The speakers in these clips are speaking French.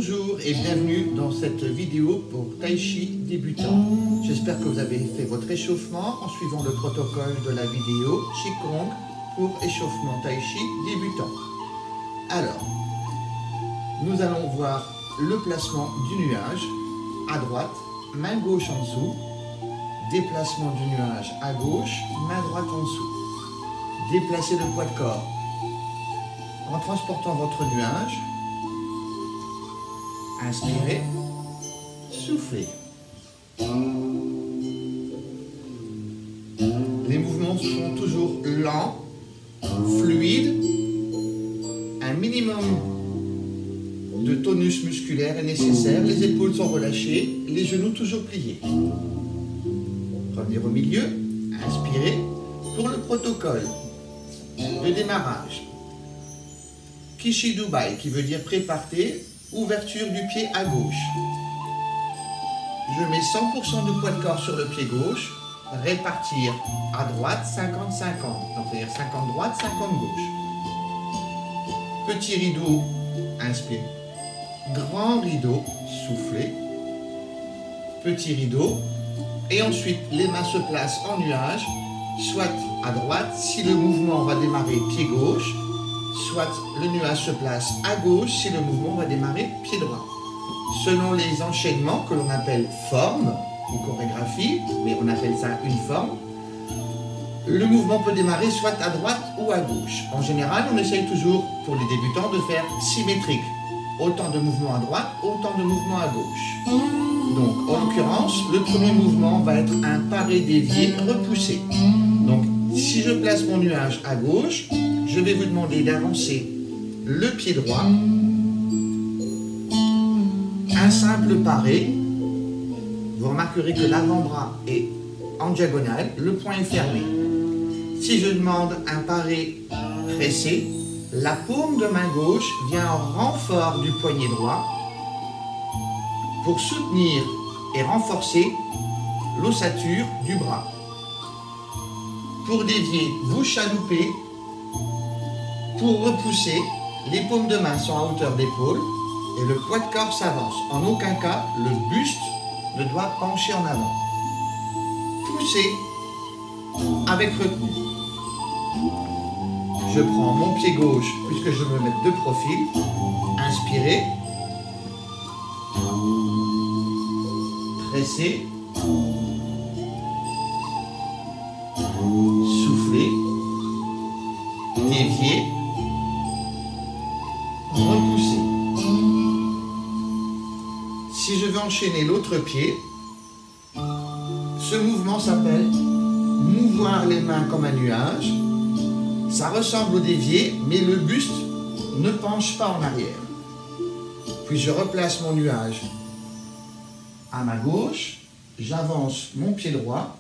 Bonjour et bienvenue dans cette vidéo pour Tai Chi débutant. J'espère que vous avez fait votre échauffement en suivant le protocole de la vidéo Qigong pour échauffement Tai Chi débutant. Alors, nous allons voir le placement du nuage à droite, main gauche en dessous, déplacement du nuage à gauche, main droite en dessous. Déplacez le poids de corps en transportant votre nuage. Inspirez, soufflez. Les mouvements sont toujours lents, fluides. Un minimum de tonus musculaire est nécessaire. Les épaules sont relâchées, les genoux toujours pliés. Revenez au milieu, inspirez pour le protocole de démarrage. Kishi Dubai, qui veut dire pré-partez, ouverture du pied à gauche. Je mets 100% de poids de corps sur le pied gauche, répartir à droite 50-50, donc c'est-à-dire 50 droite, 50 gauche. Petit rideau, inspire. Grand rideau, soufflez. Petit rideau. Et ensuite, les mains se placent en nuage, soit à droite, si le mouvement va démarrer pied gauche, soit le nuage se place à gauche si le mouvement va démarrer pied droit. Selon les enchaînements que l'on appelle forme ou chorégraphie, mais on appelle ça une forme, le mouvement peut démarrer soit à droite ou à gauche. En général, on essaye toujours, pour les débutants, de faire symétrique. Autant de mouvements à droite, autant de mouvements à gauche. Donc, en l'occurrence, le premier mouvement va être un paré dévié repoussé. Donc, si je place mon nuage à gauche, je vais vous demander d'avancer le pied droit, un simple paré. Vous remarquerez que l'avant-bras est en diagonale, le poing est fermé. Si je demande un paré pressé, la paume de main gauche vient en renfort du poignet droit pour soutenir et renforcer l'ossature du bras. Pour dévier, vous chaloupez. Pour repousser, les paumes de main sont à hauteur d'épaule et le poids de corps s'avance. En aucun cas, le buste ne doit pencher en avant. Poussez avec retenue. Je prends mon pied gauche puisque je me mets de profil. Inspirez. Pressez. Soufflez. Déviez. Repoussez. Si je veux enchaîner l'autre pied, ce mouvement s'appelle mouvoir les mains comme un nuage. Ça ressemble au dévié, mais le buste ne penche pas en arrière. Puis je replace mon nuage à ma gauche, j'avance mon pied droit,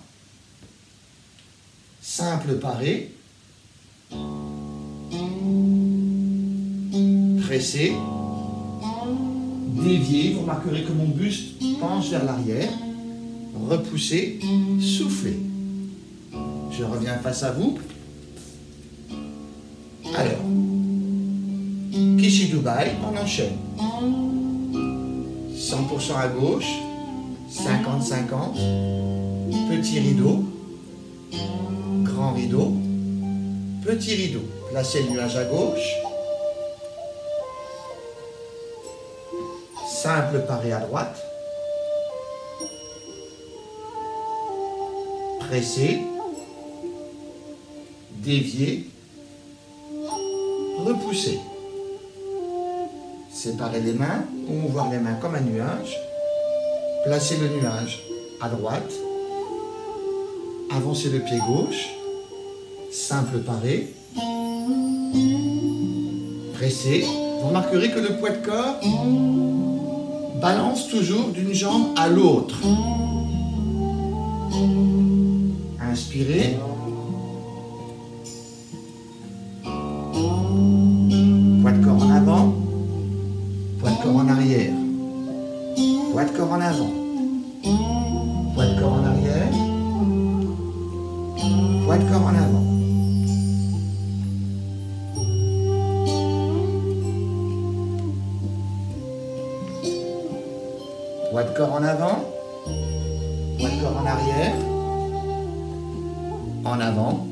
simple paré, pressé, dévié, vous remarquerez que mon buste penche vers l'arrière, repoussé, soufflez. Je reviens face à vous. Alors, Kishi Dubai, on enchaîne. 100% à gauche, 50-50, petit rideau, grand rideau, petit rideau. Placez le nuage à gauche, simple paré à droite, pressé, dévié, repoussé. Séparez les mains ou mouvoir les mains comme un nuage. Placez le nuage à droite. Avancez le pied gauche. Simple paré. Pressé. Vous remarquerez que le poids de corps balance toujours d'une jambe à l'autre. Inspirez. Poids de corps en avant. Poids de corps en arrière. Poids de corps en avant. Poids de corps en arrière. Poids de corps en avant. Poids de corps en arrière, en avant,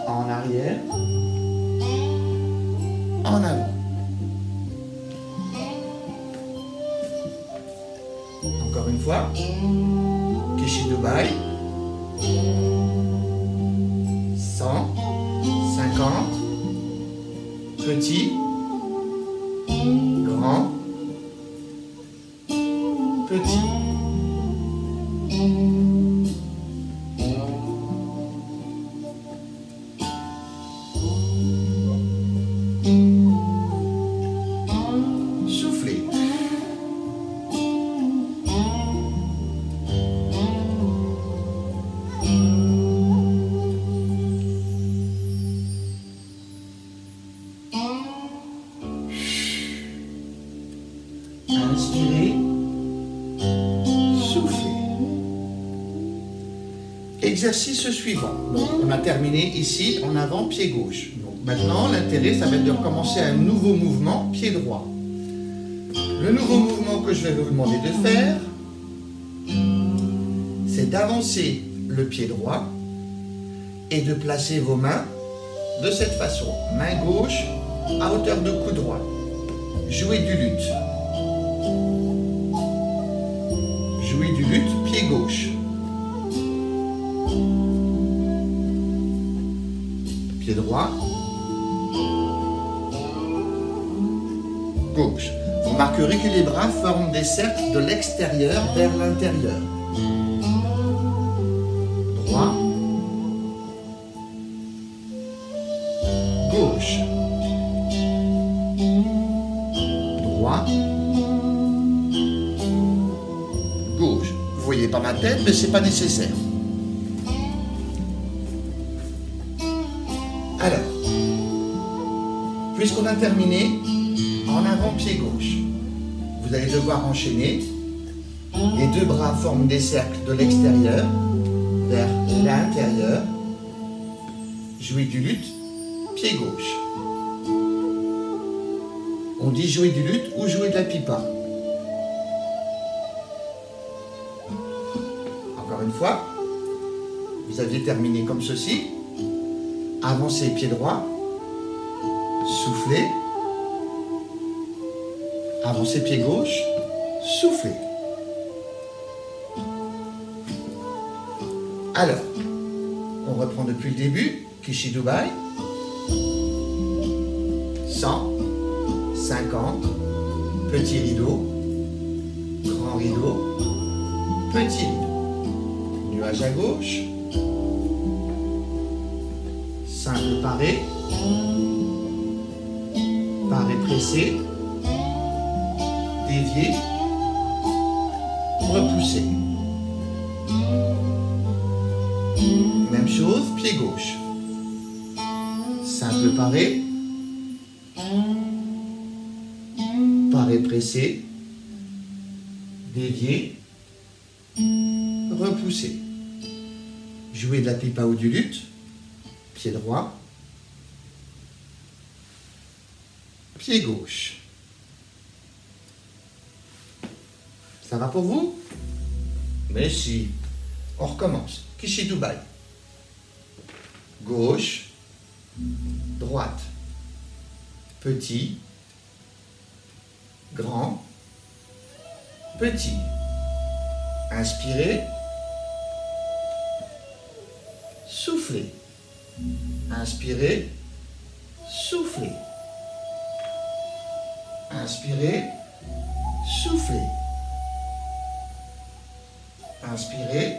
en arrière, en avant. Encore une fois, Kishidobai, 100, 50, petit, grand, petit. Soufflez. Inspirez, soufflez. Exercice suivant. Donc, on a terminé ici en avant, pied gauche. Donc, maintenant, l'intérêt, ça va être de recommencer un nouveau mouvement, pied droit. Le nouveau mouvement que je vais vous demander de faire, c'est d'avancer le pied droit et de placer vos mains de cette façon. Main gauche à hauteur de cou droit. Jouez du luth. Jouez du luth, pied gauche. Pied droit. Gauche. Vous remarquerez que les bras forment des cercles de l'extérieur vers l'intérieur. Droit. Gauche. Droit. Gauche. Vous voyez pas ma tête, mais c'est pas nécessaire. Alors, puisqu'on a terminé, en avant pied gauche, vous allez devoir enchaîner. Les deux bras forment des cercles de l'extérieur vers l'intérieur. Jouer du luth, pied gauche. On dit jouer du luth ou jouer de la pipa. Encore une fois, vous aviez terminé comme ceci. Avancez pied droit, soufflez. Avancez pied gauche, soufflez. Alors, on reprend depuis le début. Kishidobai. 100, 50, petit rideau, grand rideau, petit rideau. Nuage à gauche. Simple paré. Paré pressé. Dévié. Repoussé. Même chose, pied gauche. Simple paré. Paré pressé. Dévié. Repoussé. Jouer de la pipa ou du luth. Pied droit. Pied gauche. Ça va pour vous? Mais si. On recommence. Kishidobai. Gauche. Droite. Petit. Grand. Petit. Inspirez. Soufflez. Inspirez. Soufflez. Inspirez. Soufflez. Inspirez.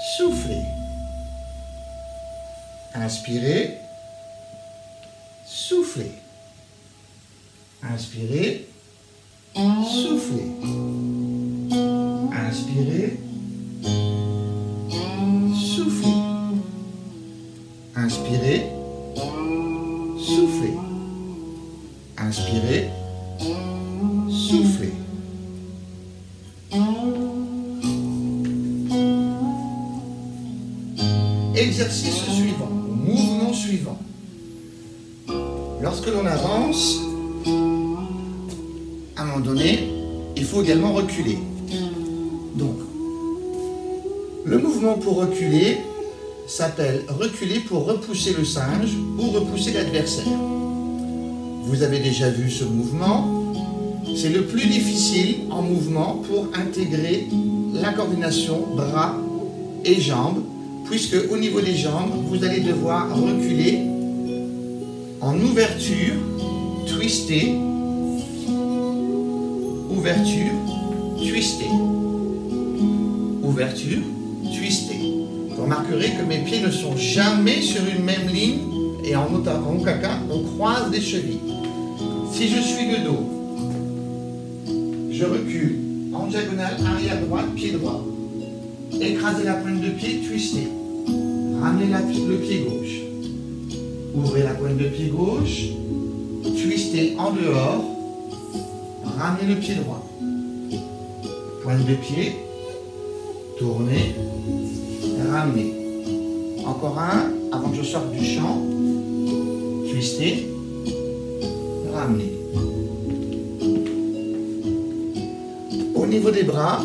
Soufflez. Inspirez. Soufflez. Inspirez. Soufflez. Inspirez. Soufflez. Inspirez. Soufflez. Inspirez. Soufflez. Exercice suivant, mouvement suivant. Lorsque l'on avance, à un moment donné, il faut également reculer. Donc, le mouvement pour reculer s'appelle reculer pour repousser le singe ou repousser l'adversaire. Vous avez déjà vu ce mouvement. C'est le plus difficile en mouvement pour intégrer la coordination bras et jambes, puisque au niveau des jambes, vous allez devoir reculer en ouverture, twister, ouverture, twister, ouverture, twister. Vous remarquerez que mes pieds ne sont jamais sur une même ligne et en aucun cas, on croise des chevilles. Si je suis de dos, je recule en diagonale, arrière droite, pied droit. Écrasez la pointe de pied, twistez. Ramenez le pied gauche. Ouvrez la pointe de pied gauche, twistez en dehors, ramenez le pied droit. Pointe de pied, tournez, ramenez. Encore un, avant que je sorte du champ, twistez, ramenez. Au niveau des bras,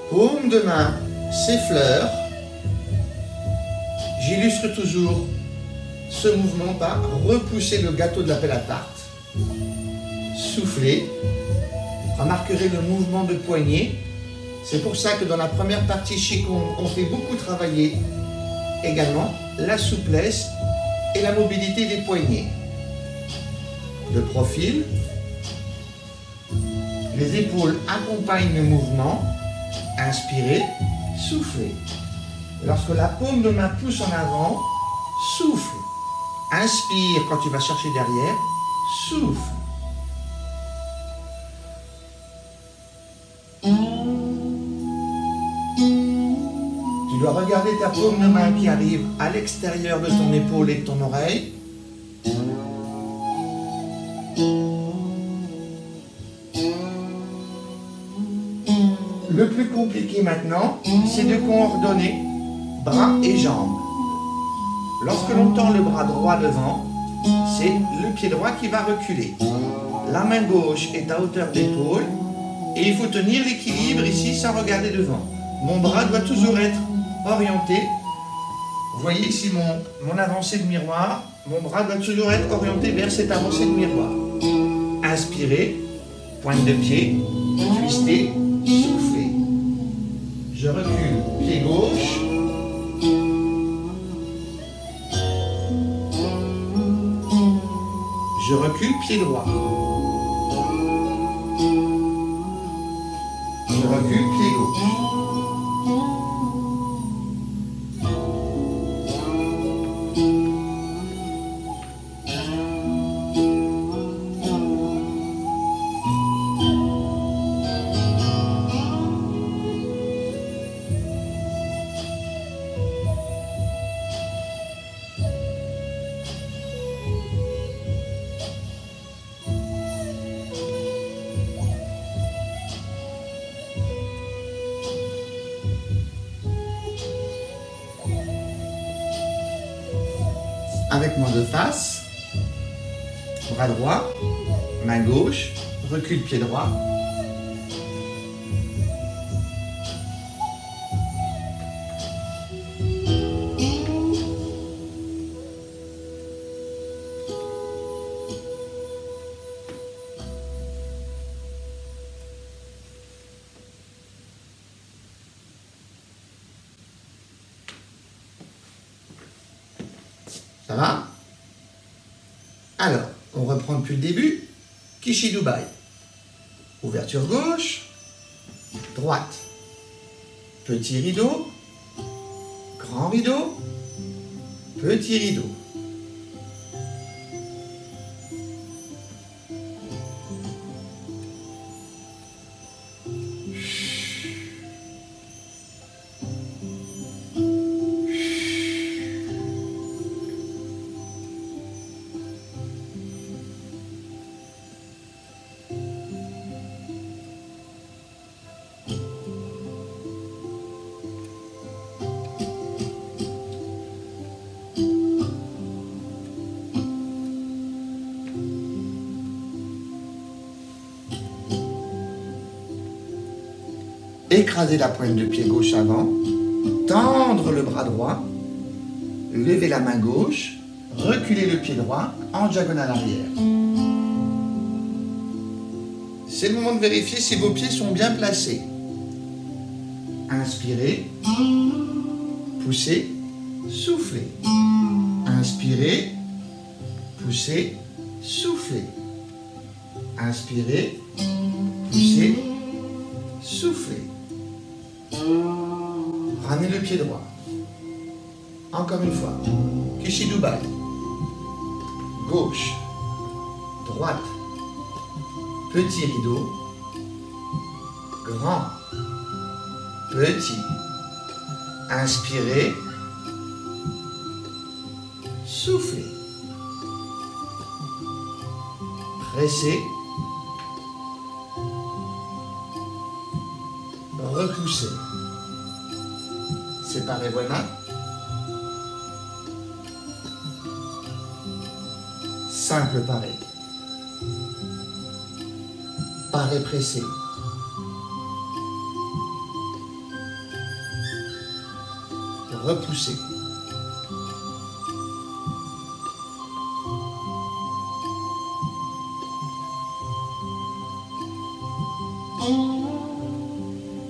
paume de main s'effleure. J'illustre toujours ce mouvement par repousser le gâteau de la pelle à tarte, souffler. Remarquerez le mouvement de poignet. C'est pour ça que dans la première partie Qigong, on fait beaucoup travailler également la souplesse et la mobilité des poignets. De profil, les épaules accompagnent le mouvement. Inspirez, soufflez. Lorsque la paume de main pousse en avant, souffle. Inspire quand tu vas chercher derrière, souffle. Tu dois regarder ta paume de main qui arrive à l'extérieur de ton épaule et de ton oreille. Le plus compliqué maintenant, c'est de coordonner bras et jambes. Lorsque l'on tend le bras droit devant, c'est le pied droit qui va reculer. La main gauche est à hauteur d'épaule et il faut tenir l'équilibre ici sans regarder devant. Mon bras doit toujours être orienté. Vous voyez ici mon avancée de miroir. Mon bras doit toujours être orienté vers cette avancée de miroir. Inspirez, pointe de pied, twistez, soufflez. Je recule, pied gauche. Je recule, pied droit. Je recule, pied gauche. Avec main de face, bras droit, main gauche, recule pied droit. Ça va? Alors, on reprend depuis le début. Kishi Dubai. Ouverture gauche, droite. Petit rideau, grand rideau, petit rideau. écraser la pointe de pied gauche avant, tendre le bras droit, lever la main gauche, reculer le pied droit en diagonale arrière. C'est le moment de vérifier si vos pieds sont bien placés. Inspirez, poussez, soufflez. Inspirez, poussez, soufflez. Inspirez, poussez, soufflez. Ramenez le pied droit. Encore une fois. Kishidubai. Gauche, droite, petit rideau, grand, petit. Inspirez, soufflez. Pressez, repoussez. Séparez vos mains. Simple paré. Paré pressé. Repoussez.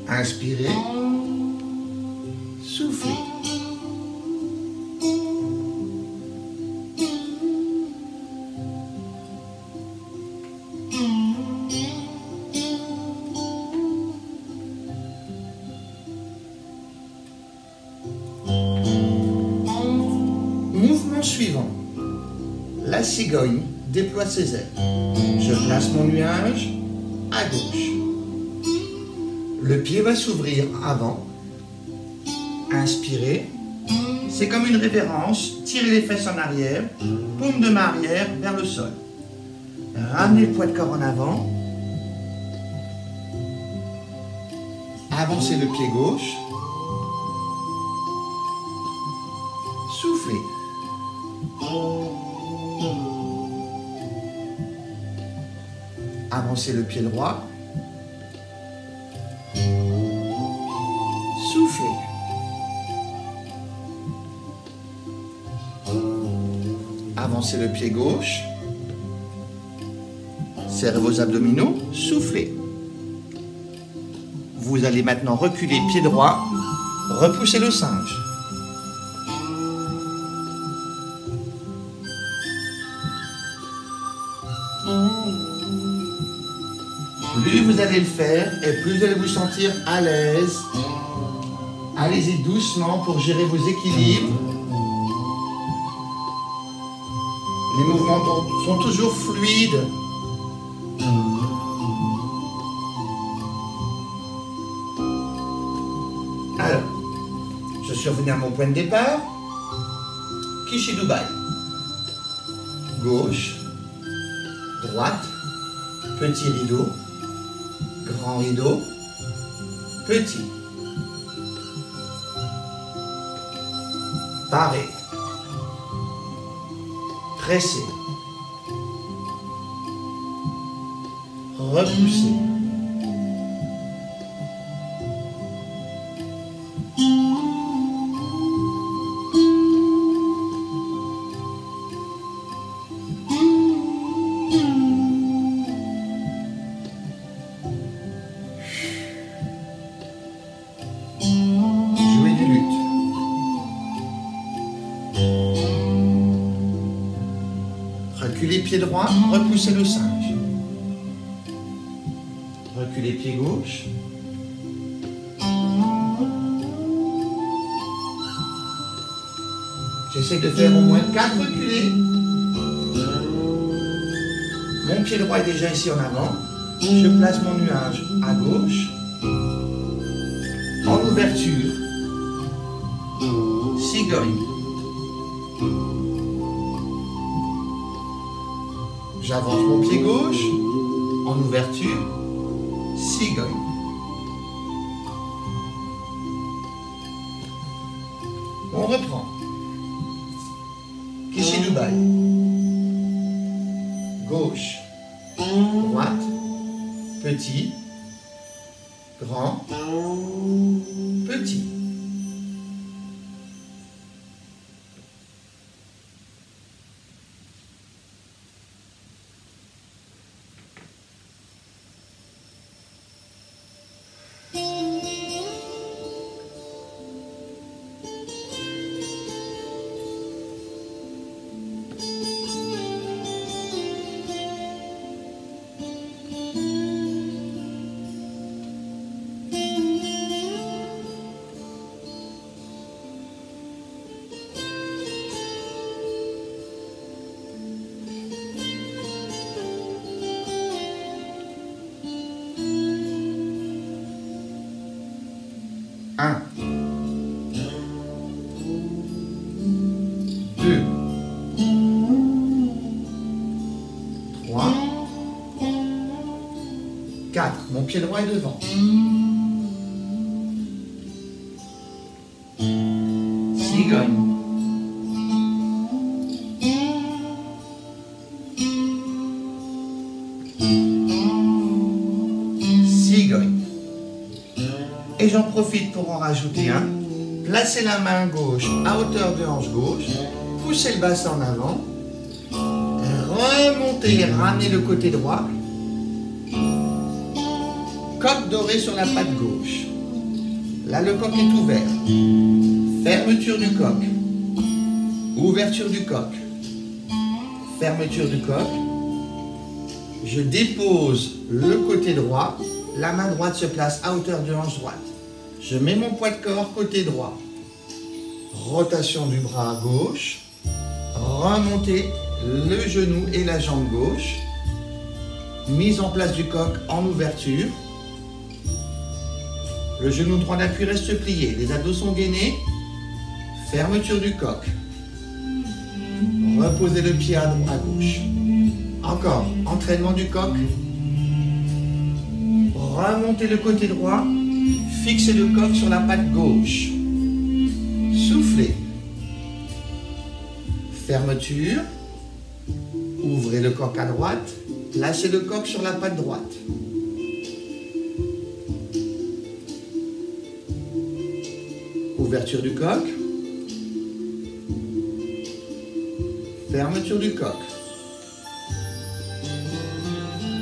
Inspirez. Soufflez. Mouvement suivant. La cigogne déploie ses ailes. Je place mon nuage à gauche. Le pied va s'ouvrir avant. Inspirez. C'est comme une révérence. Tirez les fesses en arrière. Paume de main arrière vers le sol. Ramenez le poids de corps en avant. Avancez le pied gauche. Soufflez. Avancez le pied droit. Soufflez. Avancez le pied gauche. Serrez vos abdominaux. Soufflez. Vous allez maintenant reculer pied droit. Repoussez le singe. Plus vous allez le faire et plus vous allez vous sentir à l'aise. Allez-y doucement pour gérer vos équilibres. Les mouvements sont toujours fluides. Alors, je suis revenu à mon point de départ. Kishidubai. Gauche, droite, petit rideau, grand rideau, petit. Paré. Pressé. Repoussé. Jouer du luth. Reculez pied droit, repoussez le singe. Reculez pied gauche. J'essaie de faire au moins 4 reculés. Mon pied droit est déjà ici en avant. Je place mon nuage à gauche. En ouverture. Cigogne. J'avance mon pied gauche. En ouverture. Cigogne. On reprend. Kishidubai. Gauche, droite, petit, grand, petit. Un, deux, trois, quatre. Mon pied droit est devant. Cigogne. Cigogne. Et j'en profite pour en rajouter un. Placez la main gauche à hauteur de hanche gauche. Poussez le bassin en avant. Remontez, ramenez le côté droit. Coque dorée sur la patte gauche. Là, le coq est ouvert. Fermeture du coq. Ouverture du coq. Fermeture du coq. Je dépose le côté droit. La main droite se place à hauteur de hanche droite. Je mets mon poids de corps côté droit. Rotation du bras gauche. Remontez le genou et la jambe gauche. Mise en place du coq en ouverture. Le genou droit d'appui reste plié. Les abdos sont gainés. Fermeture du coq. Reposez le pied à gauche. Encore. Entraînement du coq. Remontez le côté droit. Fixez le coq sur la patte gauche. Soufflez. Fermeture. Ouvrez le coq à droite. Placez le coq sur la patte droite. Ouverture du coq. Fermeture du coq.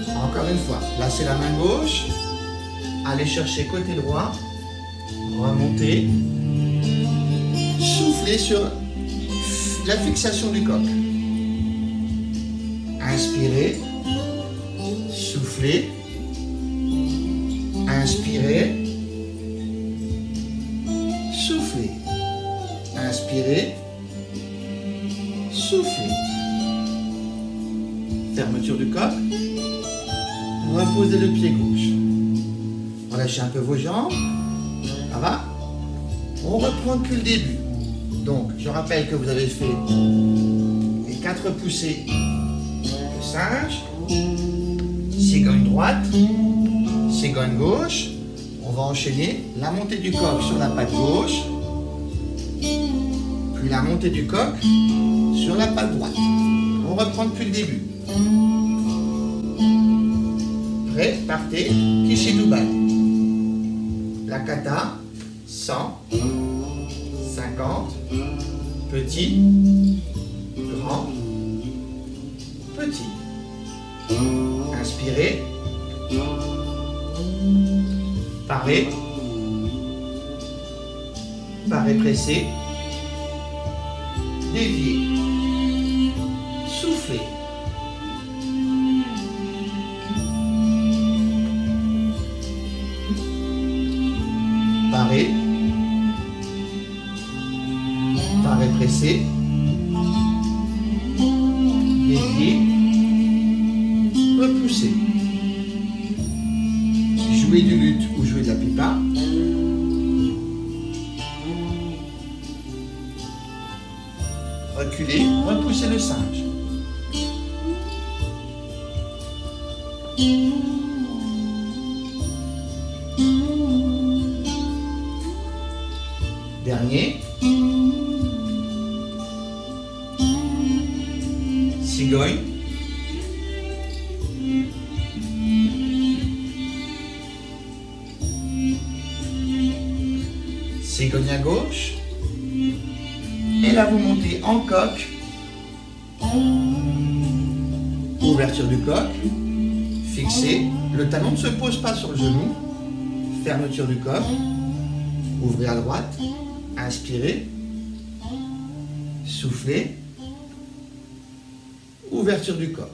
Encore une fois, placez la main gauche. Allez chercher côté droit. Remontez. Soufflez sur la fixation du coq. Inspirez. Soufflez. Inspirez. Soufflez. Inspirez. Soufflez. Fermeture du coq. Reposez le pied gauche. Relâchez un peu vos jambes. Ça va? On reprend depuis le début. Donc, je rappelle que vous avez fait les 4 poussées de singe, cigogne droite, cigogne gauche. On va enchaîner la montée du coq sur la patte gauche, puis la montée du coq sur la patte droite. On reprend depuis le début. Prêt, partez, Kishidubai. La kata, 100, 50, petit, grand, petit. Inspirez. Parez. Parez pressé. Déviez. Soufflez. Parez. Parez pressé. Déviez. Repoussez. Jouez du luth ou jouez de la pipa. Reculez, repoussez le singe. Dernier. Cigogne. cognez à gauche. Et là, vous montez en coque. Ouverture du coq. Fixé. Le talon ne se pose pas sur le genou. Fermeture du coq. Ouvrez à droite. Inspirez. Soufflez. Ouverture du coq.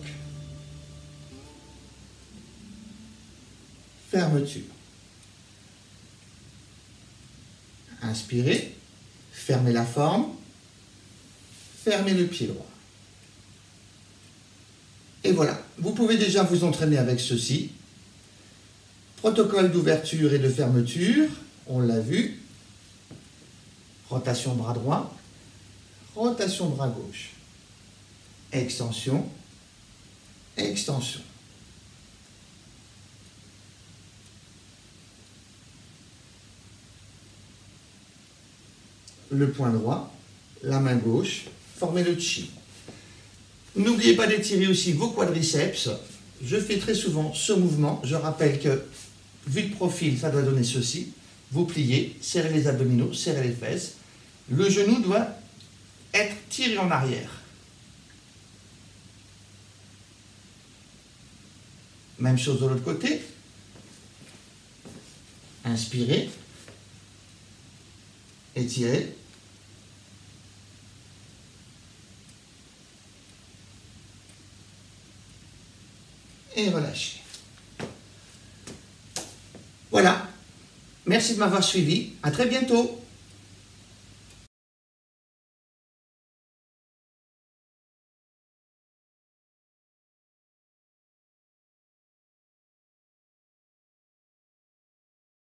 Fermeture. Inspirez. Fermez la forme. Fermez le pied droit. Et voilà, vous pouvez déjà vous entraîner avec ceci. Protocole d'ouverture et de fermeture, on l'a vu. Rotation bras droit, rotation bras gauche. Extension, extension. Le poing droit, la main gauche, formez le chi. N'oubliez pas d'étirer aussi vos quadriceps. Je fais très souvent ce mouvement. Je rappelle que, vu de profil, ça doit donner ceci. Vous pliez, serrez les abdominaux, serrez les fesses. Le genou doit être tiré en arrière. Même chose de l'autre côté. Inspirez. Étirez. Et relâchez. Voilà. Merci de m'avoir suivi. À très bientôt.